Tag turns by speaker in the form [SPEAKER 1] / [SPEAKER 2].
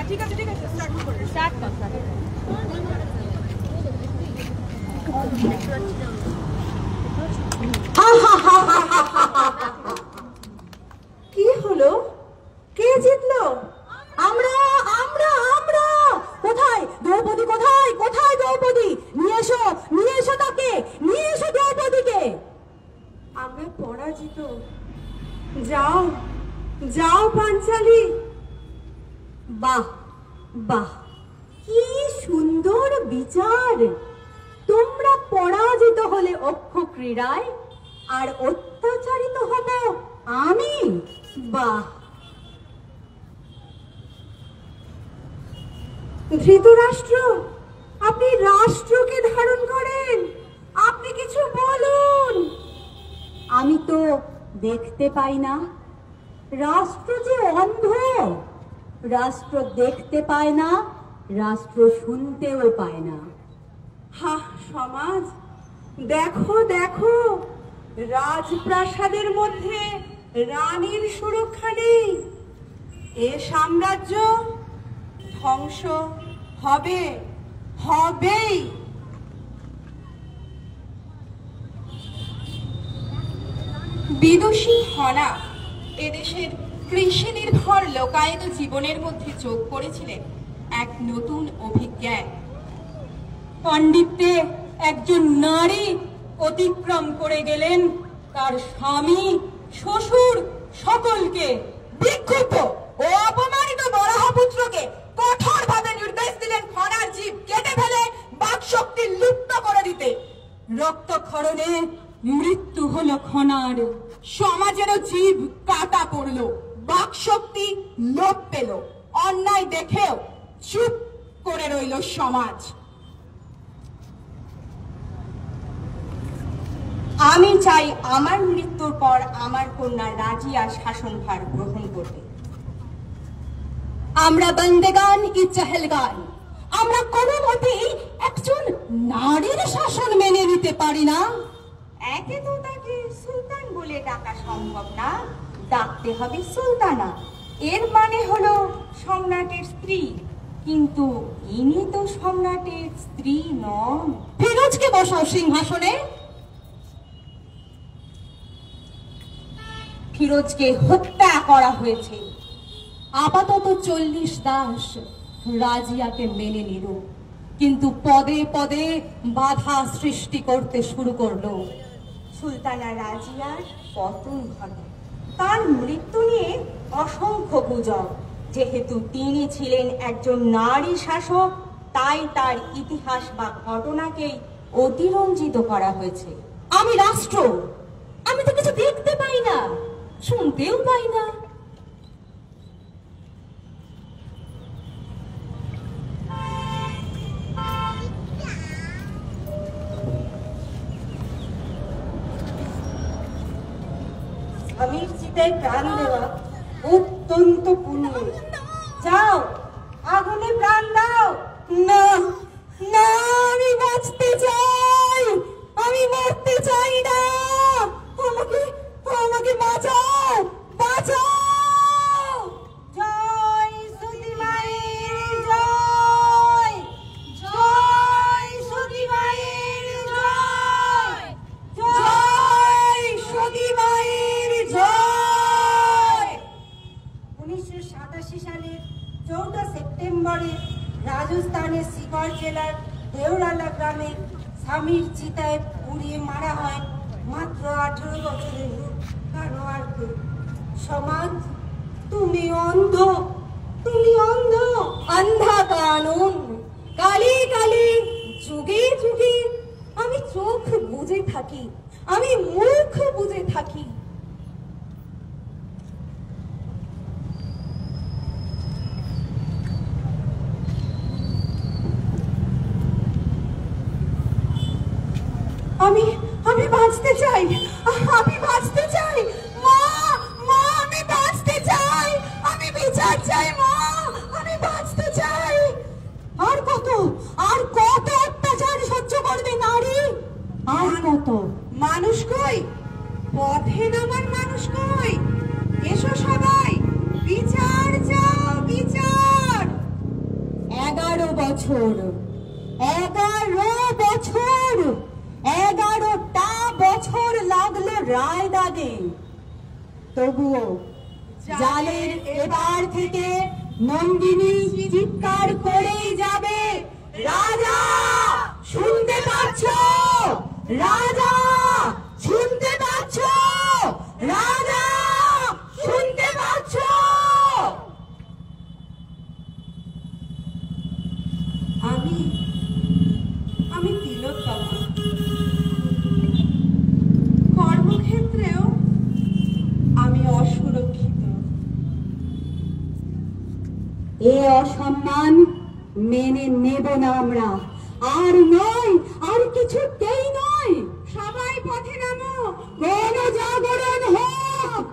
[SPEAKER 1] ঠিক আছে স্টার্ট কর।
[SPEAKER 2] কি হলো? কে জিতলো? আমরা আমরা আমরা কোথায় দ্রৌপদী? কোথায় কোথায় দ্রৌপদী? নিয়ে এসো তাকে, নিয়ে এসো দ্রৌপদীকে। আমরা পরাজিত। যাও যাও পাঞ্চালী। বাহ বাহ, কি সুন্দর বিচার। তোমরা পরাজিত হলে অক্ষ ক্রীড়ায়, আর অত্যাচারিত হব আমি। বাহ। ধৃতরাষ্ট্র, আপনি রাষ্ট্রকে ধারণ করেন, আপনি কিছু বলুন। আমি তো দেখতে পাই না। রাষ্ট্র যে অন্ধ। রাষ্ট্র দেখতে পায় না, রাষ্ট্র শুনতেও পায় না। হা সমাজ, দেখো দেখো, রাজপ্রাসাদের মধ্যে রানীর সুরক্ষা নেই। এ সাম্রাজ্য ধ্বংস হবে, হবেই।
[SPEAKER 1] বিদুষী হনা এদেশের কৃষি নির্ভর লোকায়ত জীবনের মধ্যে যোগ করেছিলেন এক নতুন অভিজ্ঞান।
[SPEAKER 2] পাণ্ডিত্যে একজন নারী অতিক্রম করে গেলেন তার স্বামী, শ্বশুর, সকলকে।
[SPEAKER 1] বিক্ষুব্ধ ও অপমানিত বরাহপুত্রকে কঠোরভাবে নির্দেশ দিলেন খনার জীব কেটে ফেলে বাকশক্তি লুপ্ত করে দিতে।
[SPEAKER 2] রক্তক্ষরণে মৃত্যু হলো খনার।
[SPEAKER 1] সমাজেরও জীব কাটা পড়ল, বাকশক্তি লোপ পেল। অন্যায় দেখেও চুপ করে রইল সমাজ। আমি চাই আমার মৃত্যুর পর আমার কন্যা রাজিয়া শাসনভার গ্রহণ করবে।
[SPEAKER 2] আমরা বন্দেগান কি চেহেলগান, আমরা কোনো মতেই একজন নারীর শাসন মেনে নিতে পারি না।
[SPEAKER 1] একে তো তাকে সুলতান বলে ডাকা সম্ভব না, ডাকতে হবে সুলতানা। এর মানে হলো সম্রাটের স্ত্রী, কিন্তু ইনি তো সম্রাটের স্ত্রী নন।
[SPEAKER 2] ফিরোজকে বসাও সিংহাসনে।
[SPEAKER 1] ফিরোজকে হত্যা করা হয়েছে।
[SPEAKER 2] আপাতত 40 দাস রাজিয়াকে মেনে নিল, কিন্তু পদে পদে বাধা সৃষ্টি করতে শুরু করলো।
[SPEAKER 1] সুলতানা রাজিয়ার পতন ঘটে। তার মৃত্যু নিয়ে অসংখ্য গুজব। যেহেতু তিনি ছিলেন একজন নারী শাসক, তাই তার ইতিহাস বা ঘটনাকেই অতিরঞ্জিত করা হয়েছে।
[SPEAKER 2] আমি রাষ্ট্র, আমি তো কিছু দেখতে পাই না, শুনতেও পাই না।
[SPEAKER 1] স্বামীর চিতায় প্রাণ দেওয়া অত্যন্ত পুণ্য। যাও, আগুনে প্রাণ দাও।
[SPEAKER 2] না না, আমি বাঁচতে চাই, আমি মরতে চাই না। আমাকে আমাকে বাঁচাও, বাঁচাও।
[SPEAKER 1] জয় সতী মায়ের জয়, জয় সতী মায়ের জয়, জয় সতী মায়ের জয়। 1987 সালের 14 সেপ্টেম্বরে রাজস্থানের সিকর জেলার দেওরালা গ্রামে স্বামীর চিতায় পুড়িয়ে মারা হয় মাত্র 18 বছরের কানোয়ারকে। সমাজ, তুমি অন্ধ, তুমি অন্ধ।
[SPEAKER 2] অন্ধা কানুন, কালি কালি, যুগে যুগে আমি চোখ বুজে থাকি, আমি মুখ বুজে থাকি। আমি আমি বাঁচতে চাই, আমি বাঁচতে চাই। মা মা, আমি বাঁচতে চাই, আমি বিচার চাই। মা, আমি বাঁচতে চাই। আর কত অত্যাচার সহ্য করবে নারী? আর কত?
[SPEAKER 1] মানুষ কই? পথে নামার মানুষ কই? এসো সবাই, বিচার চাও, বিচার। বছর, 11 বছর, 11টা বছর লাগলো রায় দাগে। তবুও জালের এবার থেকে নন্দিনী চিৎকার করেই যাবে, রাজা শুনতে পাচ্ছ, রাজা শুনতে পাচ্ছ, রাজা শুনতে পাচ্ছ।
[SPEAKER 2] আমি তিলোত্তমা, কর্মক্ষেত্রেও আমি অসুরক্ষিত।
[SPEAKER 1] এ অসম্মান মেনে নেব না আমরা, আর নয়, আর কিছুতেই নয়।
[SPEAKER 2] সবাই পথে নামো,
[SPEAKER 1] গণজাগরণ হোক।